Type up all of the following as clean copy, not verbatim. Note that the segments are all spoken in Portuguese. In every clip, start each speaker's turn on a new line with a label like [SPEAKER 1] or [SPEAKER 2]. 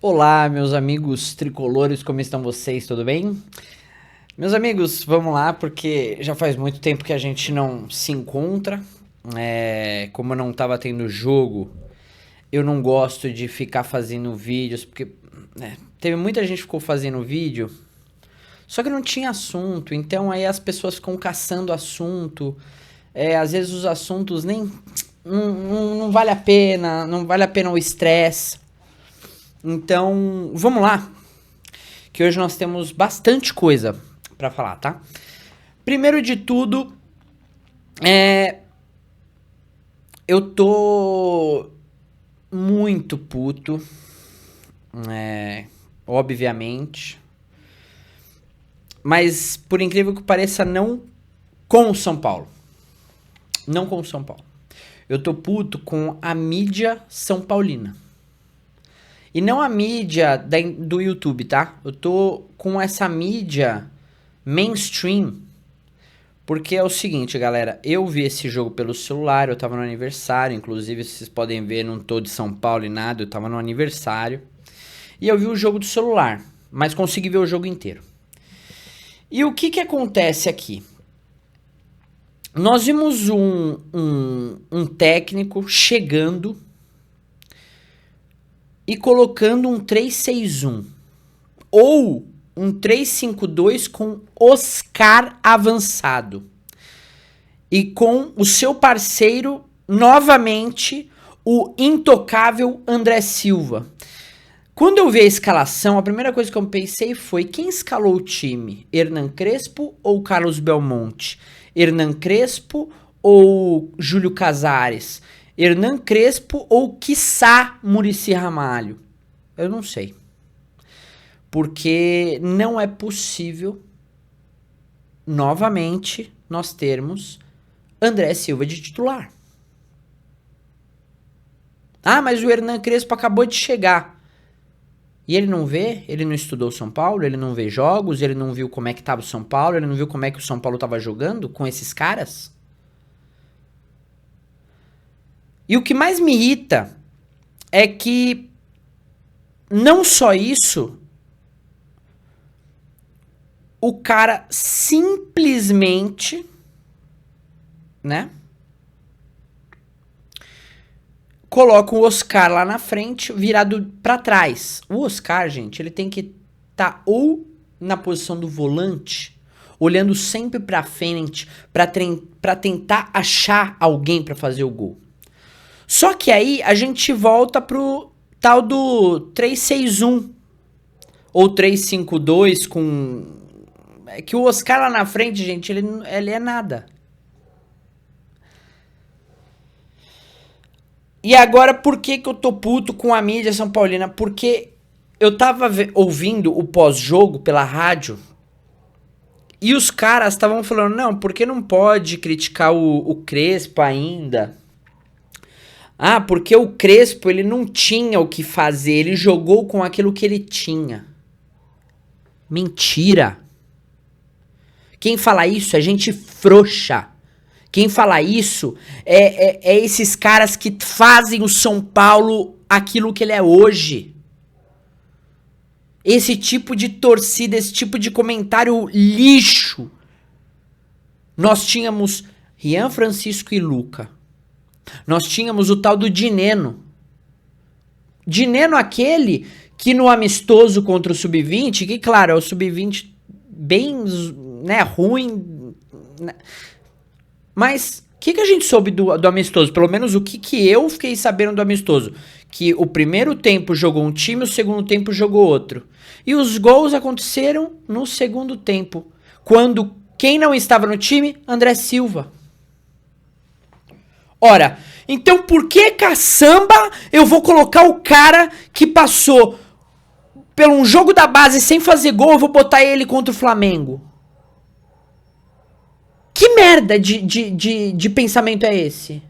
[SPEAKER 1] Olá, meus amigos tricolores, como estão vocês? Tudo bem? Meus amigos, vamos lá, porque já faz muito tempo que a gente não se encontra. Como eu não tava tendo jogo, eu não gosto de ficar fazendo vídeos, porque teve muita gente que ficou fazendo vídeo, só que não tinha assunto, então aí as pessoas ficam caçando assunto. Às vezes os assuntos nem. Não vale a pena, não vale a pena o estresse. Então, vamos lá, que hoje nós temos bastante coisa pra falar, tá? Primeiro de tudo, eu tô muito puto, obviamente, mas por incrível que pareça, não com o São Paulo. Não com o São Paulo. Eu tô puto com a mídia São Paulina. E não a mídia do YouTube, tá? Eu tô com essa mídia mainstream. Porque é o seguinte, galera. Eu vi esse jogo pelo celular, eu tava no aniversário. Inclusive, vocês podem ver, não tô de São Paulo e nada, eu tava no aniversário. E eu vi o jogo do celular, mas consegui ver o jogo inteiro. E o que acontece aqui? Nós vimos um técnico chegando e colocando um 3-6-1 ou um 3-5-2 com Oscar avançado e com o seu parceiro novamente o intocável André Silva. Quando eu vi a escalação, a primeira coisa que eu pensei foi: quem escalou o time? Hernan Crespo ou Carlos Belmonte? Hernan Crespo ou Júlio Casares? Hernan Crespo ou quiçá Muricy Ramalho? Eu não sei. Porque não é possível, novamente, nós termos André Silva de titular. Ah, mas o Hernan Crespo acabou de chegar. E ele não vê? Ele não estudou São Paulo? Ele não vê jogos? Ele não viu como é que estava o São Paulo? Ele não viu como é que o São Paulo estava jogando com esses caras? E o que mais me irrita é que não só isso, o cara simplesmente, né, coloca o Oscar lá na frente, virado pra trás. O Oscar, gente, ele tem que estar ou na posição do volante, olhando sempre pra frente, pra tentar achar alguém pra fazer o gol. Só que aí a gente volta pro tal do 3-6-1 ou 3-5-2 com... É que o Oscar lá na frente, gente, ele é nada. E agora, por que eu tô puto com a mídia São Paulina? Porque eu tava ouvindo o pós-jogo pela rádio e os caras estavam falando: não, porque não pode criticar o Crespo ainda? Ah, porque o Crespo, ele não tinha o que fazer, ele jogou com aquilo que ele tinha. Mentira. Quem fala isso é gente frouxa. Quem fala isso é esses caras que fazem o São Paulo aquilo que ele é hoje. Esse tipo de torcida, esse tipo de comentário lixo. Nós tínhamos Rian Francisco e Luca. Nós tínhamos o tal do Dineno. Dineno aquele que no amistoso contra o Sub-20, que claro, é o Sub-20 bem, né, ruim, né? Mas o que a gente soube do amistoso? Pelo menos o que eu fiquei sabendo do amistoso. Que o primeiro tempo jogou um time, o segundo tempo jogou outro. E os gols aconteceram no segundo tempo. Quando quem não estava no time? André Silva. Ora, então por que caçamba eu vou colocar o cara que passou pelo um jogo da base sem fazer gol, eu vou botar ele contra o Flamengo? Que merda de pensamento é esse?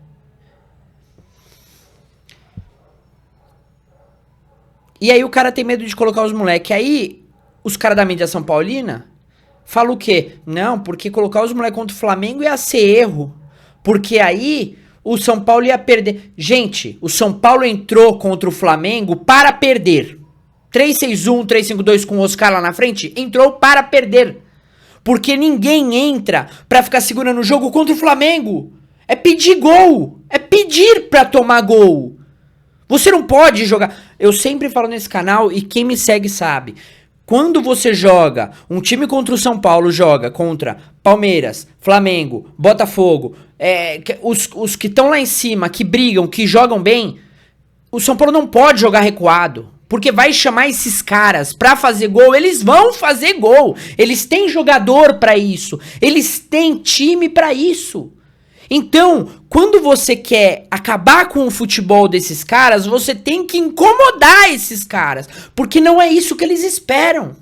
[SPEAKER 1] E aí o cara tem medo de colocar os moleques. Aí os caras da mídia São Paulina falam o quê? Não, porque colocar os moleques contra o Flamengo ia ser erro. Porque aí o São Paulo ia perder. Gente, o São Paulo entrou contra o Flamengo para perder. 3-6-1, 3-5-2 com o Oscar lá na frente, entrou para perder. Porque ninguém entra pra ficar segurando o jogo contra o Flamengo. É pedir gol. É pedir pra tomar gol. Você não pode jogar... Eu sempre falo nesse canal e quem me segue sabe. Quando você joga, um time contra o São Paulo joga contra Palmeiras, Flamengo, Botafogo, os que estão lá em cima, que brigam, que jogam bem, o São Paulo não pode jogar recuado. Porque vai chamar esses caras pra fazer gol, eles vão fazer gol. Eles têm jogador pra isso. Eles têm time pra isso. Então, quando você quer acabar com o futebol desses caras, você tem que incomodar esses caras. Porque não é isso que eles esperam.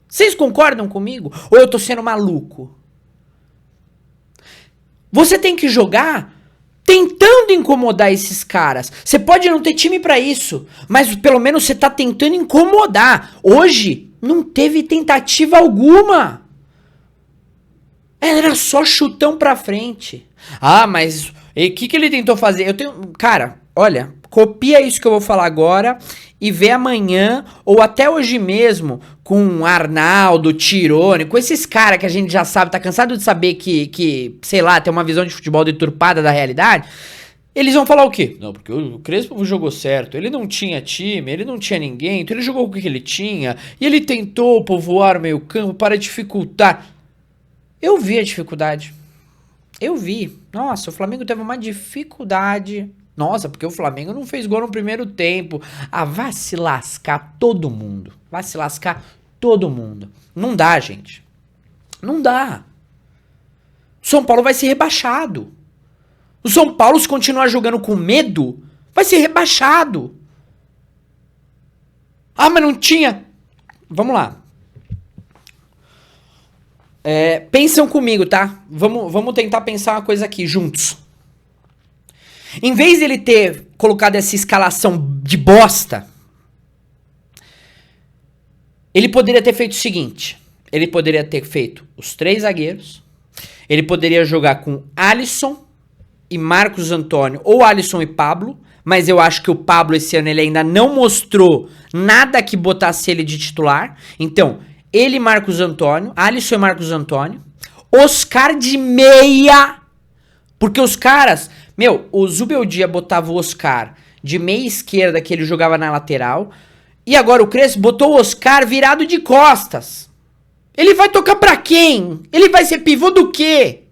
[SPEAKER 1] Vocês concordam comigo? Ou eu tô sendo maluco? Você tem que jogar tentando incomodar esses caras. Você pode não ter time pra isso, mas pelo menos você tá tentando incomodar. Hoje, não teve tentativa alguma. Era só chutão pra frente. Ah, mas o que ele tentou fazer? Cara, olha, copia isso que eu vou falar agora e vê amanhã ou até hoje mesmo com Arnaldo, Tirone, com esses caras que a gente já sabe, tá cansado de saber que, sei lá, tem uma visão de futebol deturpada da realidade. Eles vão falar o quê? Não, porque o Crespo jogou certo, ele não tinha time, ele não tinha ninguém, então ele jogou com o que ele tinha, e ele tentou povoar o meio campo para dificultar. Eu vi a dificuldade. Eu vi. Nossa, o Flamengo teve uma dificuldade. Nossa, porque o Flamengo não fez gol no primeiro tempo. Ah, vai se lascar todo mundo. Vai se lascar todo mundo. Não dá, gente. Não dá. O São Paulo vai ser rebaixado. O São Paulo, se continuar jogando com medo, vai ser rebaixado. Ah, mas não tinha. Vamos lá. Pensam comigo, tá? Vamos tentar pensar uma coisa aqui, juntos. Em vez dele ter colocado essa escalação de bosta, ele poderia ter feito o seguinte. Ele poderia ter feito os 3 zagueiros. Ele poderia jogar com Alisson e Marcos Antônio, ou Alisson e Pablo. Mas eu acho que o Pablo esse ano ele ainda não mostrou nada que botasse ele de titular. Então... ele e Marcos Antônio, Alisson e Marcos Antônio, Oscar de meia, porque os caras, o Zubeldia botava o Oscar de meia esquerda, que ele jogava na lateral, e agora o Crespo botou o Oscar virado de costas. Ele vai tocar pra quem? Ele vai ser pivô do quê?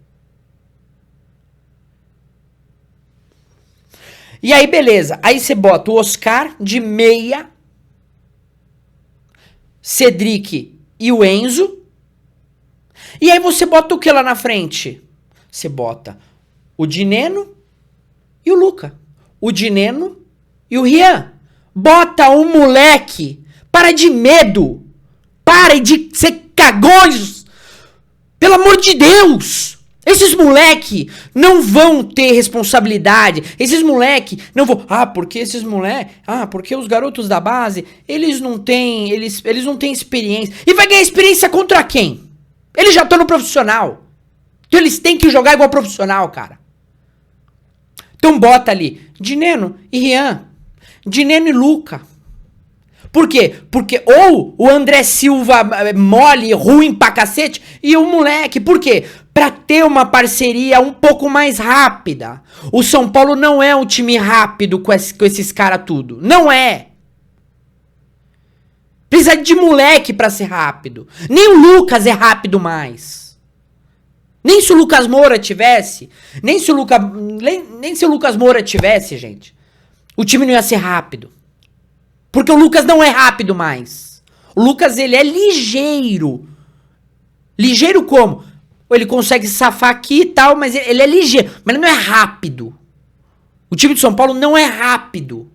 [SPEAKER 1] E aí, beleza, aí você bota o Oscar de meia, Cedric e o Enzo. E aí você bota o que lá na frente? Você bota o Dineno e o Luca. O Dineno e o Rian. Bota um moleque. Para de medo. Para de ser cagões. Pelo amor de Deus. Esses moleque não vão ter responsabilidade. Esses moleque não vão... porque esses moleque... porque os garotos da base, eles não têm... Eles não têm experiência. E vai ganhar experiência contra quem? Eles já estão no profissional. Então eles têm que jogar igual profissional, cara. Então bota ali Dineno e Rian. Dineno e Luca. Por quê? Porque ou o André Silva mole, ruim pra cacete, e o moleque. Por quê? Pra ter uma parceria um pouco mais rápida. O São Paulo não é um time rápido com esses caras tudo. Não é. Precisa de moleque pra ser rápido. Nem o Lucas é rápido mais. Nem se o Lucas Moura tivesse. Nem se o Lucas Moura tivesse, gente. O time não ia ser rápido. Porque o Lucas não é rápido mais. O Lucas, ele é ligeiro. Ligeiro como? Ele consegue safar aqui e tal, mas ele é ligeiro. Mas ele não é rápido. O time de São Paulo não é rápido.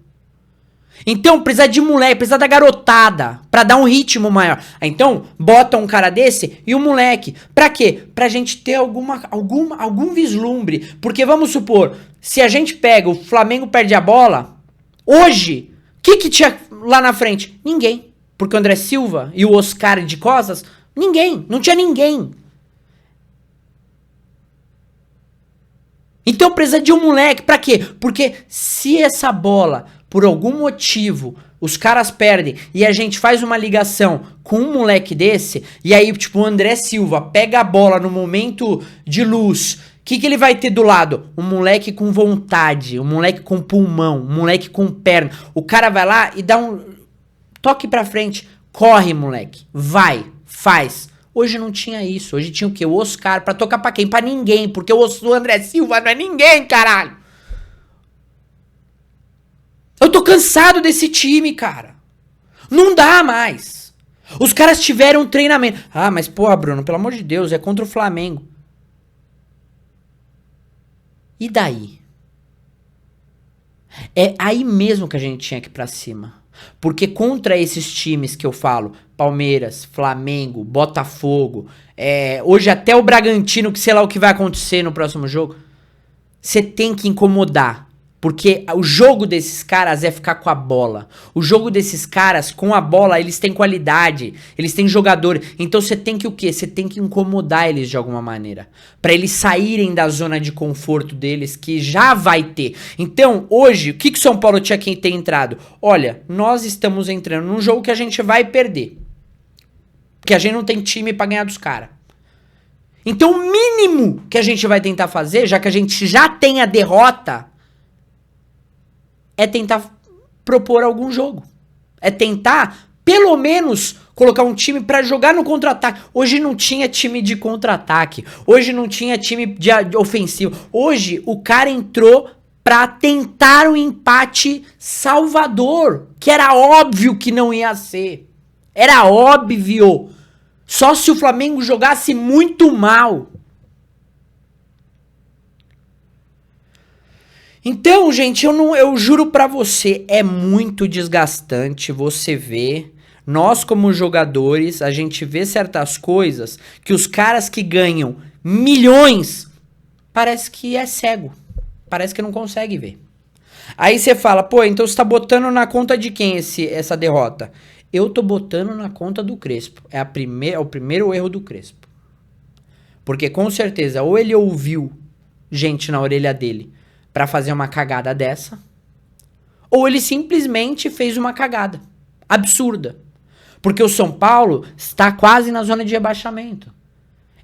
[SPEAKER 1] Então, precisa de moleque, precisa da garotada. Pra dar um ritmo maior. Então, bota um cara desse e um moleque. Pra quê? Pra gente ter algum vislumbre. Porque, vamos supor, se a gente pega, o Flamengo perde a bola, hoje... O que tinha lá na frente? Ninguém. Porque o André Silva e o Oscar de costas, ninguém. Não tinha ninguém. Então precisa de um moleque. Pra quê? Porque se essa bola, por algum motivo, os caras perdem e a gente faz uma ligação com um moleque desse, e aí, tipo, o André Silva pega a bola no momento de luz, o que ele vai ter do lado? Um moleque com vontade, um moleque com pulmão, um moleque com perna. O cara vai lá e dá um toque pra frente. Corre, moleque. Vai, faz. Hoje não tinha isso. Hoje tinha o quê? O Oscar pra tocar pra quem? Pra ninguém, porque o André Silva não é ninguém, caralho. Eu tô cansado desse time, cara. Não dá mais. Os caras tiveram um treinamento. Ah, mas porra, Bruno, pelo amor de Deus, é contra o Flamengo. E daí? É aí mesmo que a gente tinha que ir pra cima. Porque contra esses times que eu falo, Palmeiras, Flamengo, Botafogo, hoje até o Bragantino, que sei lá o que vai acontecer no próximo jogo, você tem que incomodar. Porque o jogo desses caras é ficar com a bola. O jogo desses caras, com a bola, eles têm qualidade. Eles têm jogador. Então você tem que o quê? Você tem que incomodar eles de alguma maneira. Pra eles saírem da zona de conforto deles, que já vai ter. Então, hoje, o que o São Paulo tinha que ter entrado? Olha, nós estamos entrando num jogo que a gente vai perder. Porque a gente não tem time pra ganhar dos caras. Então, o mínimo que a gente vai tentar fazer, já que a gente já tem a derrota, é tentar propor algum jogo. É tentar, pelo menos, colocar um time pra jogar no contra-ataque. Hoje não tinha time de contra-ataque. Hoje não tinha time de ofensivo. Hoje o cara entrou pra tentar um empate salvador, que era óbvio que não ia ser. Era óbvio. Só se o Flamengo jogasse muito mal. Então, gente, eu juro pra você, é muito desgastante você ver, nós como jogadores, a gente vê certas coisas que os caras que ganham milhões, parece que é cego, parece que não consegue ver. Aí você fala, pô, então você tá botando na conta de quem essa derrota? Eu tô botando na conta do Crespo, é o primeiro erro do Crespo. Porque com certeza, ou ele ouviu gente na orelha dele pra fazer uma cagada dessa, ou ele simplesmente fez uma cagada absurda. Porque o São Paulo está quase na zona de rebaixamento.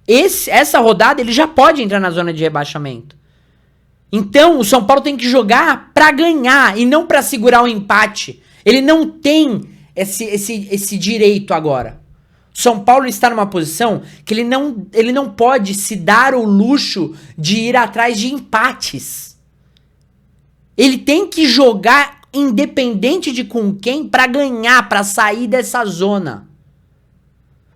[SPEAKER 1] Essa rodada ele já pode entrar na zona de rebaixamento. Então o São Paulo tem que jogar pra ganhar e não pra segurar o empate. Ele não tem esse direito agora. São Paulo está numa posição que ele não pode se dar o luxo de ir atrás de empates. Ele tem que jogar independente de com quem pra ganhar, pra sair dessa zona.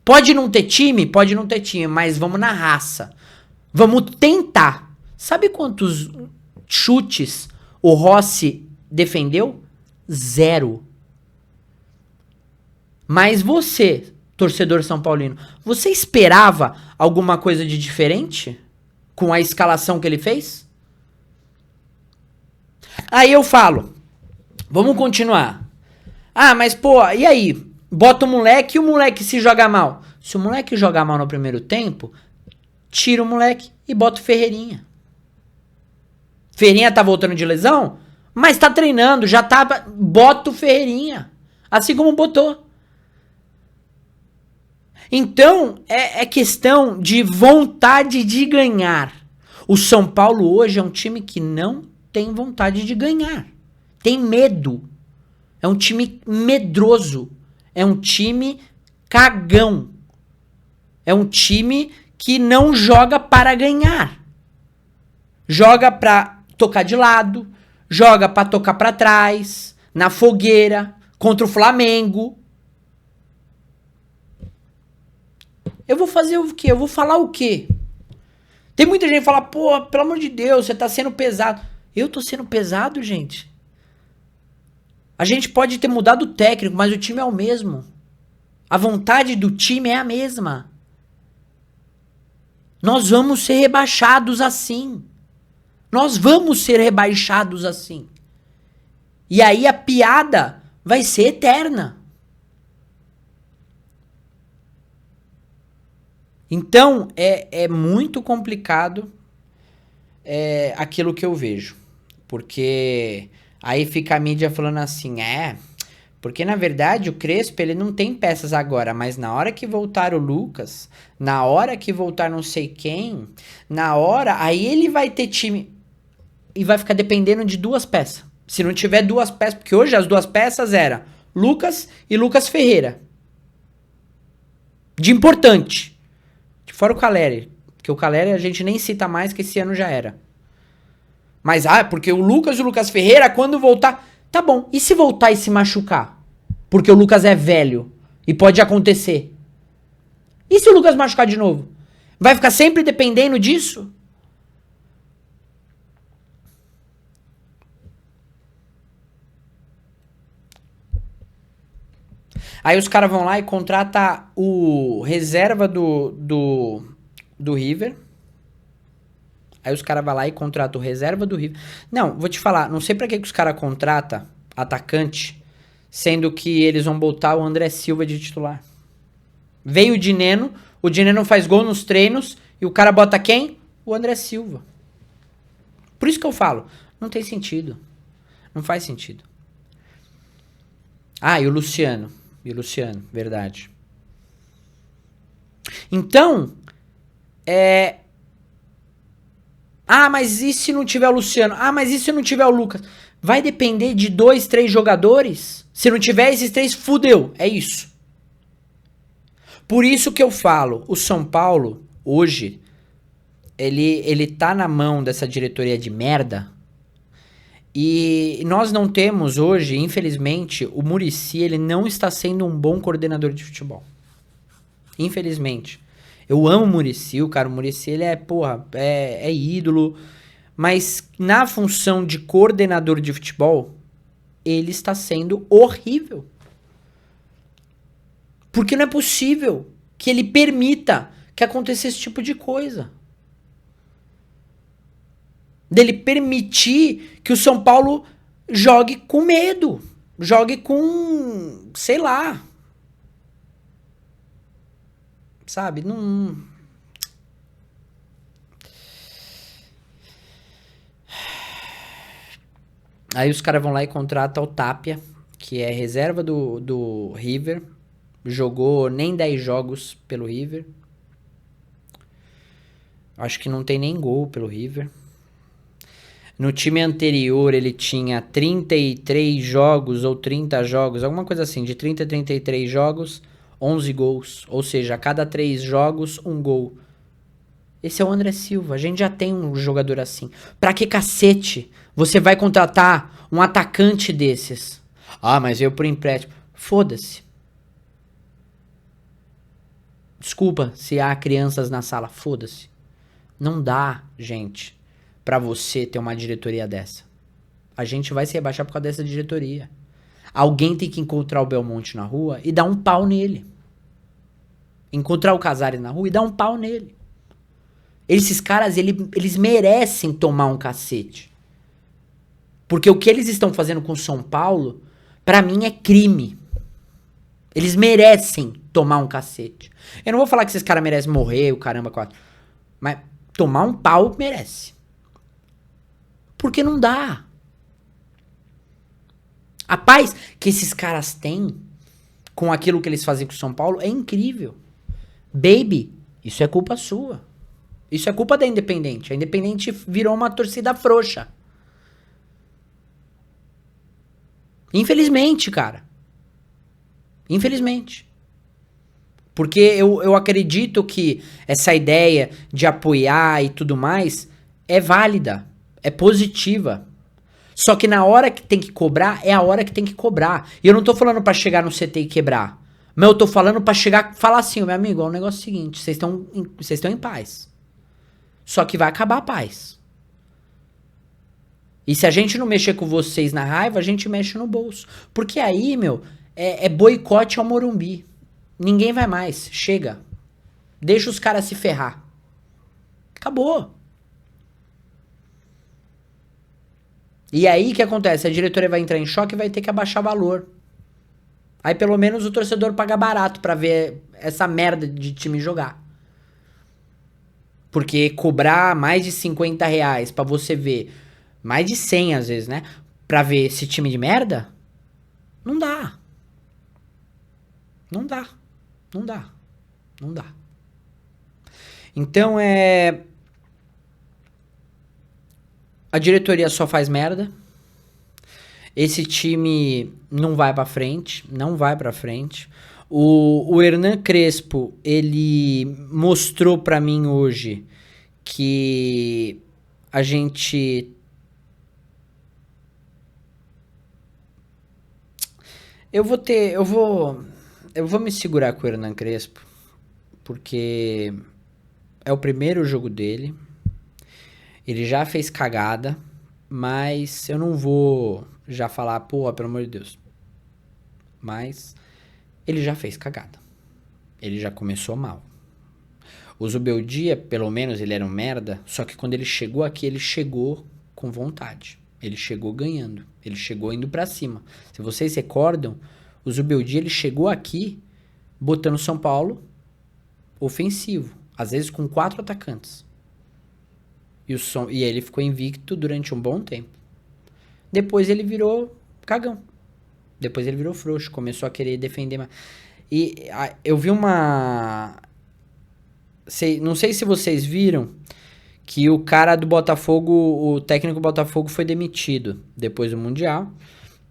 [SPEAKER 1] Pode não ter time? Pode não ter time, mas vamos na raça. Vamos tentar. Sabe quantos chutes o Rossi defendeu? 0. Mas você, torcedor são paulino, você esperava alguma coisa de diferente com a escalação que ele fez? Aí eu falo, vamos continuar. Ah, mas pô, e aí? Bota o moleque e o moleque se joga mal. Se o moleque jogar mal no primeiro tempo, tira o moleque e bota o Ferreirinha. Ferreirinha tá voltando de lesão, mas tá treinando, já tá... Bota o Ferreirinha. Assim como botou. Então, é questão de vontade de ganhar. O São Paulo hoje é um time que não tem vontade de ganhar. Tem medo. É um time medroso. É um time cagão. É um time que não joga para ganhar. Joga pra tocar de lado. Joga pra tocar pra trás. Na fogueira. Contra o Flamengo. Eu vou fazer o quê? Eu vou falar o quê? Tem muita gente que fala, pô, pelo amor de Deus, você tá sendo pesado. Eu tô sendo pesado, gente? A gente pode ter mudado o técnico, mas o time é o mesmo. A vontade do time é a mesma. Nós vamos ser rebaixados assim. Nós vamos ser rebaixados assim. E aí a piada vai ser eterna. Então, é muito complicado aquilo que eu vejo. Porque aí fica a mídia falando assim, Porque, na verdade, o Crespo, ele não tem peças agora, mas na hora que voltar o Lucas, na hora que voltar não sei quem, na hora, aí ele vai ter time e vai ficar dependendo de duas peças. Se não tiver duas peças, porque hoje as duas peças eram Lucas e Lucas Ferreira. De importante. Fora o Caleri, que o Caleri a gente nem cita mais, que esse ano já era. Mas, porque o Lucas e o Lucas Ferreira, quando voltar... Tá bom, e se voltar e se machucar? Porque o Lucas é velho e pode acontecer. E se o Lucas machucar de novo? Vai ficar sempre dependendo disso? Aí os caras vão lá e contratam o reserva do River. Aí os caras vão lá e contratam o reserva do River. Não, vou te falar, não sei pra que os caras contratam atacante, sendo que eles vão botar o André Silva de titular. Veio o Dineno faz gol nos treinos e o cara bota quem? O André Silva. Por isso que eu falo, não tem sentido. Não faz sentido. E o Luciano. Verdade. Então, mas e se não tiver o Luciano? Mas e se não tiver o Lucas? Vai depender de 2, 3 jogadores? Se não tiver esses 3, fudeu. É isso. Por isso que eu falo, o São Paulo, hoje, ele tá na mão dessa diretoria de merda. E nós não temos hoje, infelizmente, o Muricy, ele não está sendo um bom coordenador de futebol. Infelizmente. Eu amo o Muricy, o Muricy, ele é ídolo. Mas na função de coordenador de futebol, ele está sendo horrível. Porque não é possível que ele permita que aconteça esse tipo de coisa. Dele permitir que o São Paulo jogue com medo. Jogue com, sei lá. Sabe? Não... Aí os caras vão lá e contratam o Tapia, que é reserva do River. Jogou nem 10 jogos pelo River. Acho que não tem nem gol pelo River. No time anterior ele tinha 33 jogos ou 30 jogos, alguma coisa assim, de 30 a 33 jogos, 11 gols. Ou seja, a cada 3 jogos, um gol. Esse é o André Silva, a gente já tem um jogador assim. Pra que cacete você vai contratar um atacante desses? Mas eu por empréstimo. Foda-se. Desculpa se há crianças na sala, foda-se. Não dá, gente, pra você ter uma diretoria dessa. A gente vai se rebaixar por causa dessa diretoria. Alguém tem que encontrar o Belmonte na rua e dar um pau nele. Encontrar o Casares na rua e dar um pau nele. Esses caras, eles merecem tomar um cacete. Porque o que eles estão fazendo com o São Paulo, pra mim é crime. Eles merecem tomar um cacete. Eu não vou falar que esses caras merecem morrer, o caramba, 4. Mas tomar um pau merece. Porque não dá. A paz que esses caras têm com aquilo que eles fazem com o São Paulo é incrível. Baby, isso é culpa sua. Isso é culpa da Independente. A Independente virou uma torcida frouxa. Infelizmente, cara. Infelizmente. Porque eu acredito que essa ideia de apoiar e tudo mais é válida, é positiva. Só que na hora que tem que cobrar, é a hora que tem que cobrar. E eu não tô falando pra chegar no CT e quebrar. Mas eu tô falando pra chegar e falar assim, meu amigo, é um negócio seguinte, vocês estão em paz. Só que vai acabar a paz. E se a gente não mexer com vocês na raiva, a gente mexe no bolso. Porque aí, é boicote ao Morumbi. Ninguém vai mais. Chega. Deixa os caras se ferrar. Acabou. E aí, o que acontece? A diretoria vai entrar em choque e vai ter que abaixar valor. Aí, pelo menos, o torcedor paga barato pra ver essa merda de time jogar. Porque cobrar mais de R$50 pra você ver, mais de 100 às vezes, né? Pra ver esse time de merda, não dá. Não dá. Não dá. Não dá. Então a diretoria só faz merda. Esse time não vai pra frente. Não vai pra frente. O Hernan Crespo, ele mostrou pra mim hoje que a gente... Eu vou me segurar com o Hernan Crespo, porque é o primeiro jogo dele. Ele já fez cagada, mas eu não vou já falar, pô, pelo amor de Deus. Mas ele já fez cagada. Ele já começou mal. O Zubeldia, pelo menos, ele era um merda, só que quando ele chegou aqui, ele chegou com vontade. Ele chegou ganhando. Ele chegou indo pra cima. Se vocês recordam, o Zubeldia, ele chegou aqui botando São Paulo ofensivo. Às vezes com 4 atacantes. E ele ficou invicto durante um bom tempo. Depois ele virou cagão. Depois ele virou frouxo. Começou a querer defender mais. Eu vi uma... não sei se vocês viram que o cara do Botafogo, o técnico do Botafogo foi demitido depois do Mundial.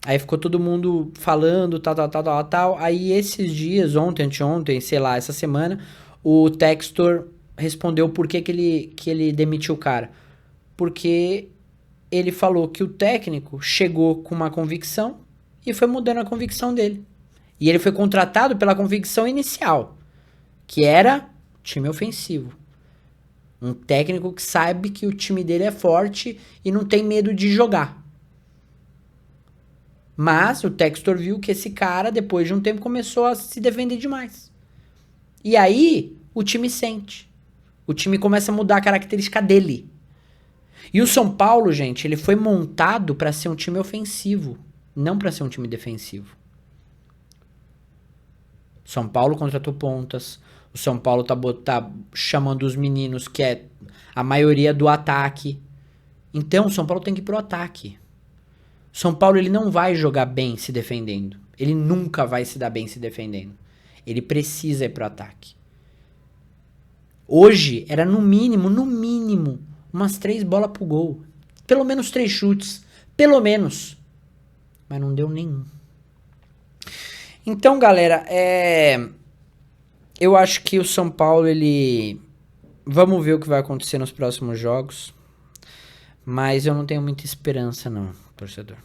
[SPEAKER 1] Aí ficou todo mundo falando, tal. Aí esses dias, ontem, anteontem, sei lá, essa semana, o Textor respondeu por que ele demitiu o cara. Porque ele falou que o técnico chegou com uma convicção e foi mudando a convicção dele. E ele foi contratado pela convicção inicial, que era time ofensivo. Um técnico que sabe que o time dele é forte e não tem medo de jogar. Mas o Textor viu que esse cara, depois de um tempo, começou a se defender demais. E aí, o time sente. O time começa a mudar a característica dele. E o São Paulo, gente, ele foi montado para ser um time ofensivo, não para ser um time defensivo. São Paulo contratou pontas. O São Paulo tá chamando os meninos, que é a maioria do ataque. Então, o São Paulo tem que ir pro ataque. São Paulo, ele não vai jogar bem se defendendo. Ele nunca vai se dar bem se defendendo. Ele precisa ir pro ataque. Hoje, era no mínimo, umas 3 bolas pro gol. Pelo menos 3 chutes. Pelo menos. Mas não deu nenhum. Então, galera, eu acho que o São Paulo, ele... Vamos ver o que vai acontecer nos próximos jogos. Mas eu não tenho muita esperança, não, torcedor.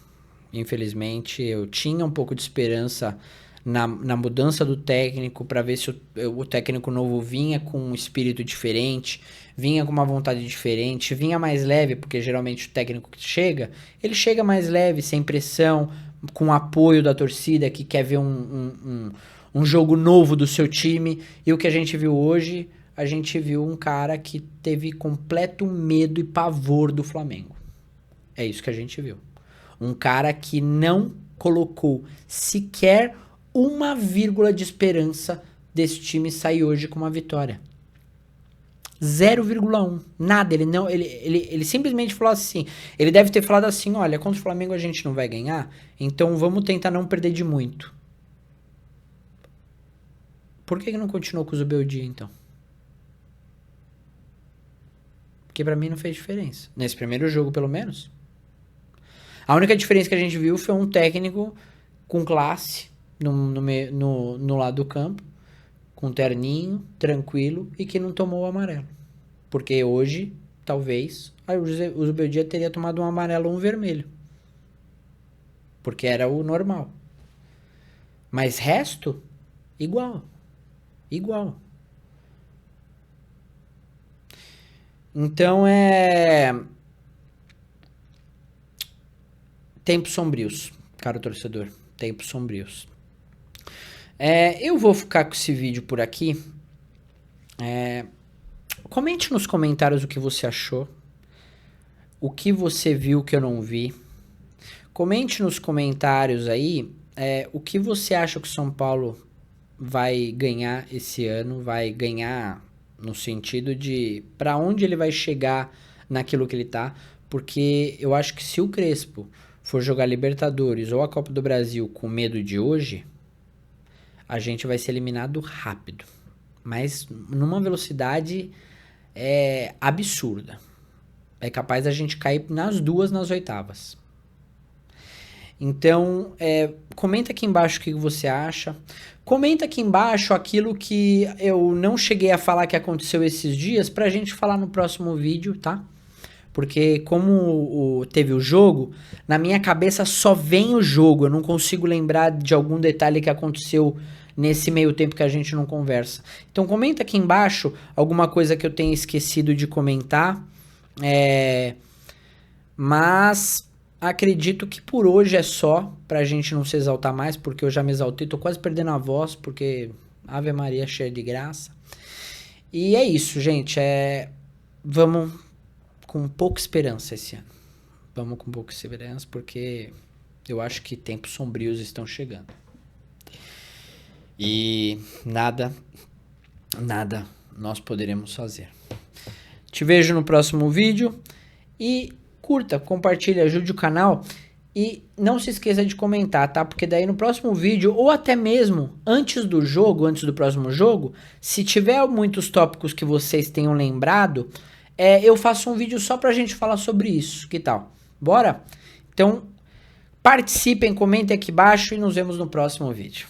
[SPEAKER 1] Infelizmente, eu tinha um pouco de esperança na mudança do técnico, para ver se o técnico novo vinha com um espírito diferente, vinha com uma vontade diferente, vinha mais leve, porque geralmente o técnico que chega, ele chega mais leve, sem pressão, com apoio da torcida, que quer ver um jogo novo do seu time. E o que a gente viu hoje, a gente viu um cara que teve completo medo e pavor do Flamengo. É isso que a gente viu. Um cara que não colocou sequer uma vírgula de esperança desse time sair hoje com uma vitória. 0,1. Nada. Ele simplesmente falou assim. Ele deve ter falado assim: olha, contra o Flamengo a gente não vai ganhar, então vamos tentar não perder de muito. Por que não continuou com o Zubeldia, então? Porque pra mim não fez diferença. Nesse primeiro jogo, pelo menos. A única diferença que a gente viu foi um técnico com classe no lado do campo, com terninho, tranquilo, e que não tomou o amarelo. Porque hoje, talvez, o Zubeldia teria tomado um amarelo ou um vermelho. Porque era o normal. Mas resto, igual. Igual. Então tempos sombrios, caro torcedor. Tempos sombrios. Eu vou ficar com esse vídeo por aqui. Comente nos comentários o que você achou. O que você viu que eu não vi. Comente nos comentários aí o que você acha que o São Paulo vai ganhar esse ano. Vai ganhar no sentido de para onde ele vai chegar naquilo que ele tá. Porque eu acho que se o Crespo for jogar Libertadores ou a Copa do Brasil com medo de hoje, a gente vai ser eliminado rápido. Mas numa velocidade absurda. É capaz da gente cair nas duas nas oitavas. Então, comenta aqui embaixo o que você acha. Comenta aqui embaixo aquilo que eu não cheguei a falar que aconteceu esses dias pra gente falar no próximo vídeo, tá? Porque como teve o jogo, na minha cabeça só vem o jogo. Eu não consigo lembrar de algum detalhe que aconteceu nesse meio tempo que a gente não conversa. Então comenta aqui embaixo alguma coisa que eu tenha esquecido de comentar. Mas acredito que por hoje é só, pra gente não se exaltar mais, porque eu já me exaltei, tô quase perdendo a voz, porque Ave Maria cheia de graça. E é isso, gente. Vamos com pouca esperança esse ano. Vamos com pouca esperança, porque eu acho que tempos sombrios estão chegando. E nada nós poderemos fazer. Te vejo no próximo vídeo. E curta, compartilhe, ajude o canal. E não se esqueça de comentar, tá? Porque daí no próximo vídeo, ou até mesmo antes do jogo, antes do próximo jogo, se tiver muitos tópicos que vocês tenham lembrado, eu faço um vídeo só pra gente falar sobre isso. Que tal? Bora? Então, participem, comentem aqui embaixo e nos vemos no próximo vídeo.